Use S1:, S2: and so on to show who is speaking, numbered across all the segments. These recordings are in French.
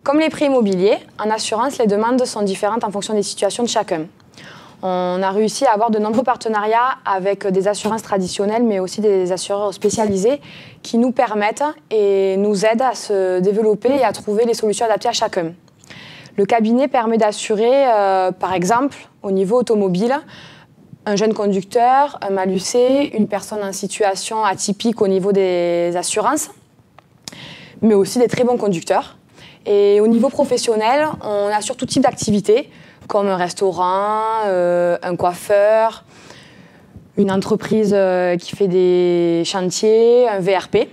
S1: Comme les prix immobiliers, en assurance, les demandes sont différentes en fonction des situations de chacun. On a réussi à avoir de nombreux partenariats avec des assurances traditionnelles, mais aussi des assureurs spécialisés qui nous permettent et nous aident à se développer et à trouver les solutions adaptées à chacun. Le cabinet permet d'assurer, par exemple, au niveau automobile, un jeune conducteur, un malucé, une personne en situation atypique au niveau des assurances, mais aussi des très bons conducteurs. Et au niveau professionnel, on assure tout type d'activités, comme un restaurant, un coiffeur, une entreprise qui fait des chantiers, un VRP.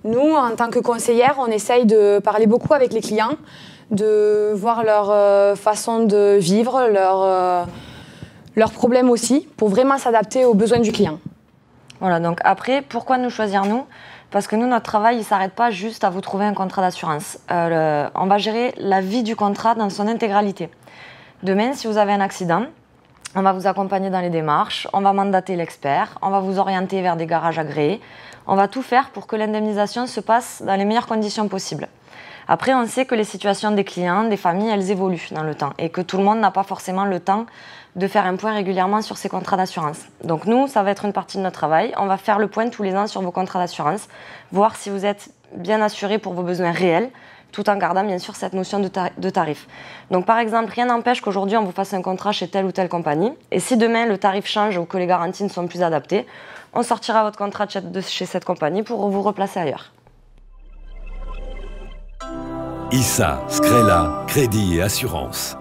S1: Nous, en tant que conseillère, on essaye de parler beaucoup avec les clients, de voir leur façon de vivre, leurs problèmes aussi, pour vraiment s'adapter aux besoins du client.
S2: Voilà, donc après, pourquoi nous choisir nous ? Parce que nous, notre travail, il ne s'arrête pas juste à vous trouver un contrat d'assurance. On va gérer la vie du contrat dans son intégralité. Demain, si vous avez un accident, on va vous accompagner dans les démarches, on va mandater l'expert, on va vous orienter vers des garages agréés. On va tout faire pour que l'indemnisation se passe dans les meilleures conditions possibles. Après, on sait que les situations des clients, des familles, elles évoluent dans le temps et que tout le monde n'a pas forcément le temps de faire un point régulièrement sur ses contrats d'assurance. Donc nous, ça va être une partie de notre travail. On va faire le point tous les ans sur vos contrats d'assurance, voir si vous êtes bien assuré pour vos besoins réels, tout en gardant bien sûr cette notion de tarif. Donc par exemple, rien n'empêche qu'aujourd'hui on vous fasse un contrat chez telle ou telle compagnie, et si demain le tarif change ou que les garanties ne sont plus adaptées, on sortira votre contrat de chez cette compagnie pour vous replacer ailleurs.
S3: ISA, Scrella, Crédit et Assurance.